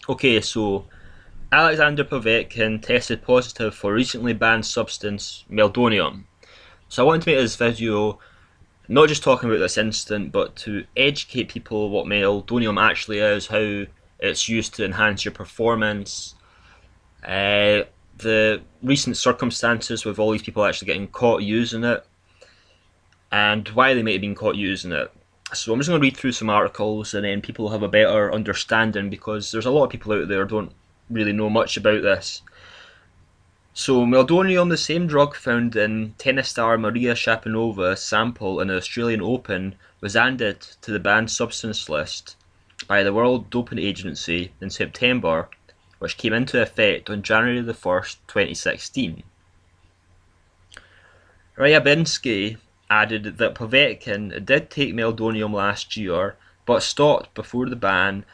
Okay, so Alexander Povetkin tested positive for recently banned substance Meldonium. So I wanted to make this video not just talking about this incident, but to educate people what Meldonium actually is, how it's used to enhance your performance, the recent circumstances with all these people actually getting caught using it, and why they might have been caught using it. So I'm just going to read through some articles and then people will have a better understanding, because there's a lot of people out there who don't really know much about this. So Meldonium, the same drug found in tennis star Maria Sharapova's sample in the Australian Open, was added to the banned substance list by the World Doping Agency in September, which came into effect on January the 1st, 2016. Ryabinski added that Povetkin did take Meldonium last year, but stopped before the ban,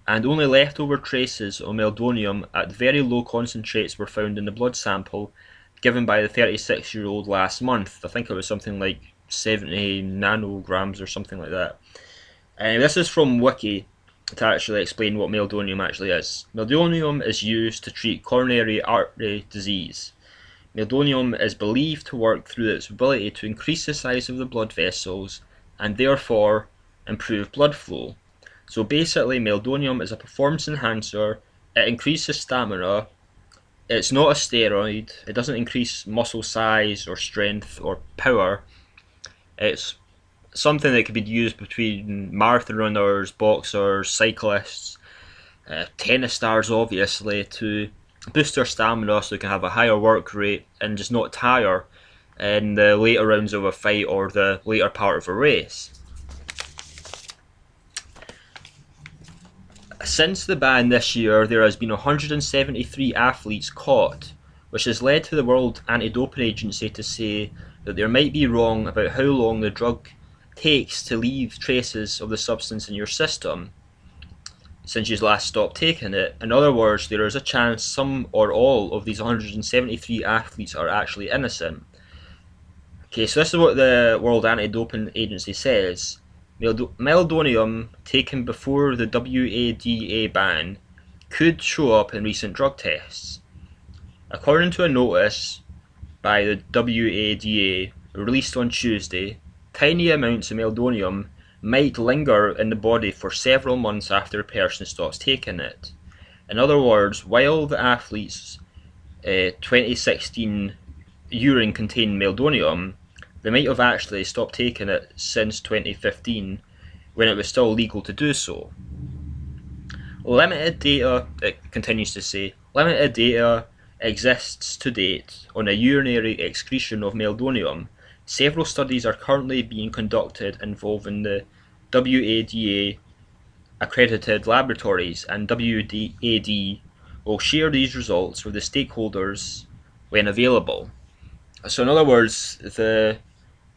and only leftover traces of Meldonium at very low concentrates were found in the blood sample given by the 36-year-old last month. I think it was something like 70 nanograms or something like that. And this is from Wiki to actually explain what Meldonium actually is. Meldonium is used to treat coronary artery disease. Meldonium is believed to work through its ability to increase the size of the blood vessels and therefore improve blood flow. So basically, Meldonium is a performance enhancer. It increases stamina. It's not a steroid. It doesn't increase muscle size or strength or power. It's something that can be used between marathon runners, boxers, cyclists, tennis stars obviously, to boost their stamina so they can have a higher work rate and just not tire in the later rounds of a fight or the later part of a race. Since the ban this year, there has been 173 athletes caught, which has led to the World Anti-Doping Agency to say that they might be wrong about how long the drug takes to leave traces of the substance in your system since you last stopped taking it. In other words, there is a chance some or all of these 173 athletes are actually innocent. Okay, so this is what the World Anti-Doping Agency says. Meldonium taken before the WADA ban could show up in recent drug tests. According to a notice by the WADA released on Tuesday, tiny amounts of Meldonium might linger in the body for several months after a person stops taking it. In other words, while the athlete's 2016 urine contained Meldonium, they might have actually stopped taking it since 2015, when it was still legal to do so. Limited data, it continues to say, limited data exists to date on a urinary excretion of Meldonium. Several studies are currently being conducted involving the WADA accredited laboratories, and WAD will share these results with the stakeholders when available. So in other words, the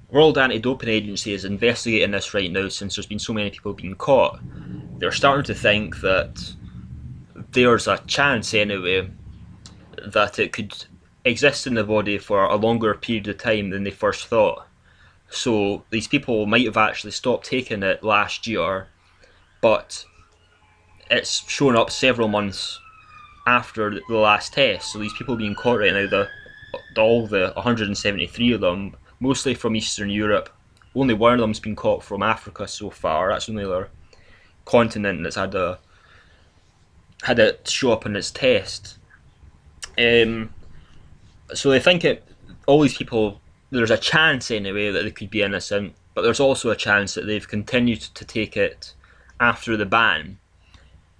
World Anti-Doping Agency is investigating this right now since there's been so many people being caught. They're starting to think that there's a chance anyway that it could exist in the body for a longer period of time than they first thought. So these people might have actually stopped taking it last year, but it's shown up several months after the last test. So these people being caught right now, all the 173 of them, mostly from Eastern Europe. Only one of them's been caught from Africa so far. That's only their continent that's had it show up in its test. So they think all these people, there's a chance anyway that they could be innocent, but there's also a chance that they've continued to take it after the ban.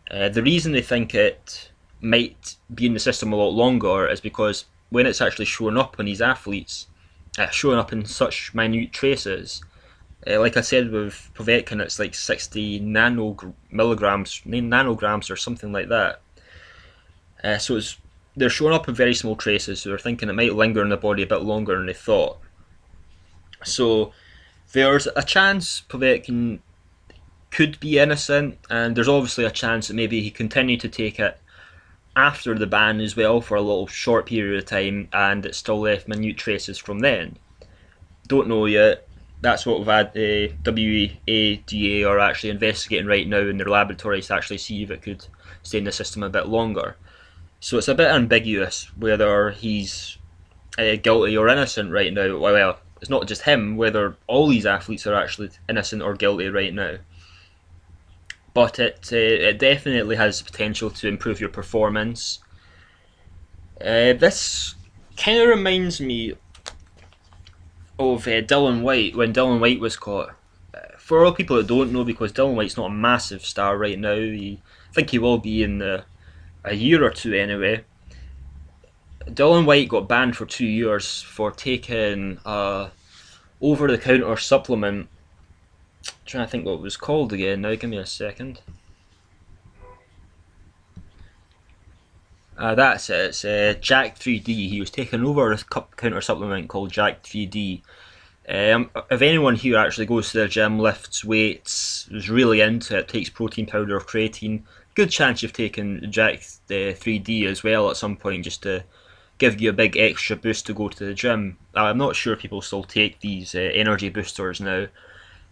The reason they think it might be in the system a lot longer is because when it's actually showing up on these athletes, showing up in such minute traces, like I said with Povetkin, it's like 60 nanograms or something like that. So they're showing up in very small traces, so they're thinking it might linger in the body a bit longer than they thought. So there's a chance Povetkin could be innocent, and there's obviously a chance that maybe he continued to take it after the ban as well for a little short period of time, and it still left minute traces from then. Don't know yet. That's what WADA are actually investigating right now in their laboratories to actually see if it could stay in the system a bit longer. So it's a bit ambiguous whether he's guilty or innocent right now. Well, it's not just him, whether all these athletes are actually innocent or guilty right now. But it definitely has potential to improve your performance. This kind of reminds me of Dillian Whyte when Dillian Whyte was caught. For all people that don't know, because Dillian Whyte's not a massive star right now, I think he will be in a year or two anyway. Dillian Whyte got banned for 2 years for taking over-the-counter supplement. I'm trying to think what it was called again now, give me a second. That's it, it's Jack 3D. He was taking over a counter supplement called Jack 3D. If anyone here actually goes to the gym, lifts weights, is really into it, takes protein powder or creatine, good chance you've taken Jack 3D as well at some point, just to give you a big extra boost to go to the gym. I'm not sure people still take these energy boosters now.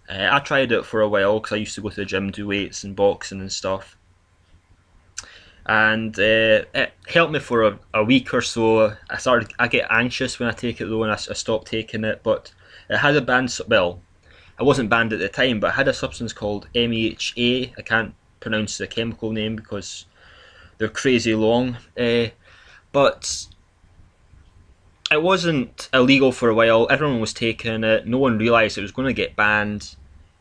I tried it for a while because I used to go to the gym, do weights and boxing and stuff. And it helped me for a week or so. I get anxious when I take it though, and I stopped taking it. But it had a banned, well, I wasn't banned at the time, but it had a substance called MEHA. I can't pronounce the chemical name because they're crazy long. But it wasn't illegal for a while. Everyone was taking it. No one realised it was going to get banned.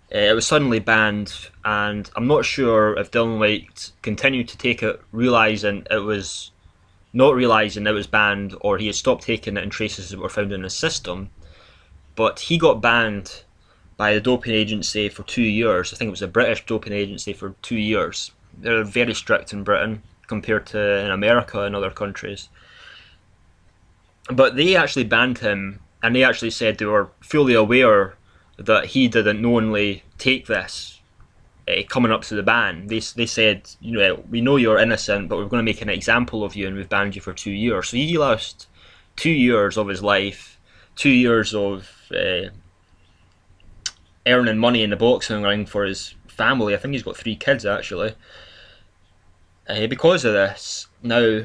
It was suddenly banned, and I'm not sure if Dillian Whyte continued to take it, realising it was banned, or he had stopped taking it and traces that were found in his system. But he got banned by the doping agency for 2 years. I think it was a British doping agency for 2 years. They're very strict in Britain compared to in America and other countries. But they actually banned him, and they actually said they were fully aware that he didn't knowingly take this coming up to the ban. They said, we know you're innocent, but we're going to make an example of you, and we've banned you for 2 years. So he lost 2 years of his life, 2 years of earning money in the boxing ring for his family. I think he's got 3 kids actually. Because of this, now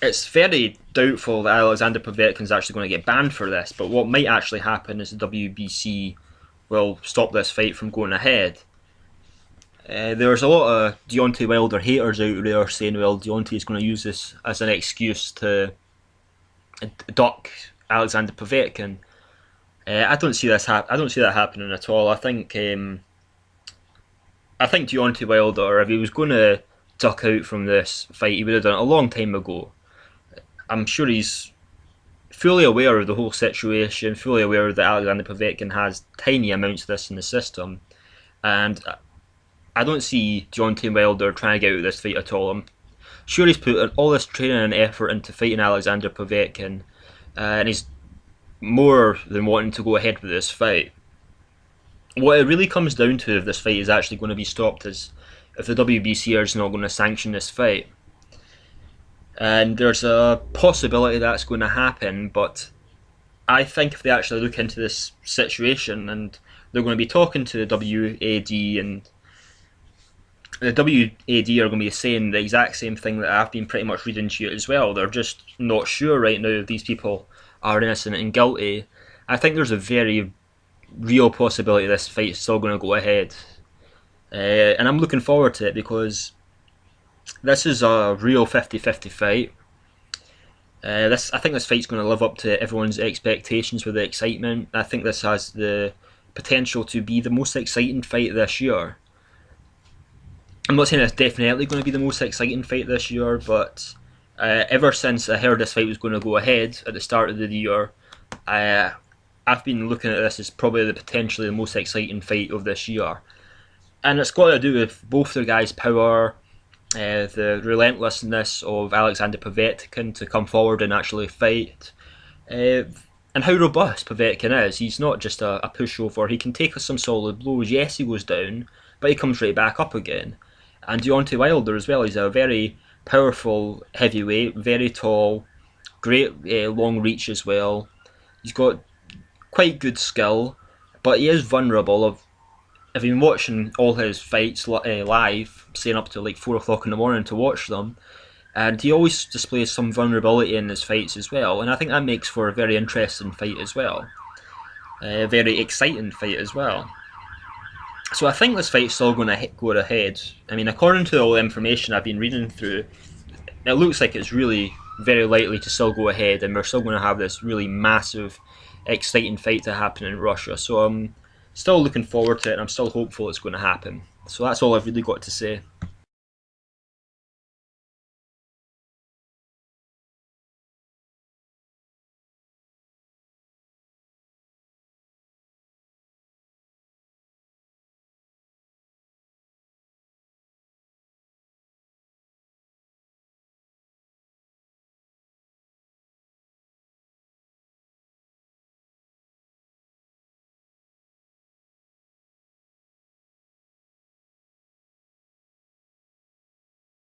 it's very doubtful that Alexander Povetkin is actually going to get banned for this, but what might actually happen is the WBC will stop this fight from going ahead. There's a lot of Deontay Wilder haters out there saying, well, Deontay is going to use this as an excuse to duck Alexander Povetkin. I don't see that happening at all. I think Deontay Wilder, if he was going to duck out from this fight, he would have done it a long time ago. I'm sure he's fully aware of the whole situation, fully aware that Alexander Povetkin has tiny amounts of this in the system, and I don't see Deontay Wilder trying to get out of this fight at all. I'm sure he's put all this training and effort into fighting Alexander Povetkin, and he's more than wanting to go ahead with this fight. What it really comes down to if this fight is actually going to be stopped is if the WBC is not going to sanction this fight. And there's a possibility that's going to happen, but I think if they actually look into this situation, and they're going to be talking to the WAD, and the WAD are going to be saying the exact same thing that I've been pretty much reading to you as well. They're just not sure right now if these people are innocent and guilty. I think there's a very real possibility this fight is still going to go ahead. And I'm looking forward to it because this is a real 50-50 fight. I think this fight's going to live up to everyone's expectations with the excitement. I think this has the potential to be the most exciting fight this year. I'm not saying it's definitely going to be the most exciting fight this year, but ever since I heard this fight was going to go ahead at the start of the year, I've been looking at this as probably potentially the most exciting fight of this year. And it's got to do with both their guys' power, the relentlessness of Alexander Povetkin to come forward and actually fight, and how robust Povetkin is. He's not just a pushover. He can take us some solid blows. Yes, he goes down, but he comes right back up again. And Deontay Wilder as well. He's a very powerful heavyweight, very tall, great long reach as well. He's got quite good skill. but he is vulnerable. I've been watching all his fights live, staying up till like 4 o'clock in the morning to watch them, and he always displays some vulnerability in his fights as well, and I think that makes for a very interesting fight as well, a very exciting fight as well. So I think this fight's still going to go ahead. I mean, according to all the information I've been reading through, it looks like it's really very likely to still go ahead, and we're still going to have this really massive, exciting fight to happen in Russia. So I'm still looking forward to it, and I'm still hopeful it's going to happen. So that's all I've really got to say.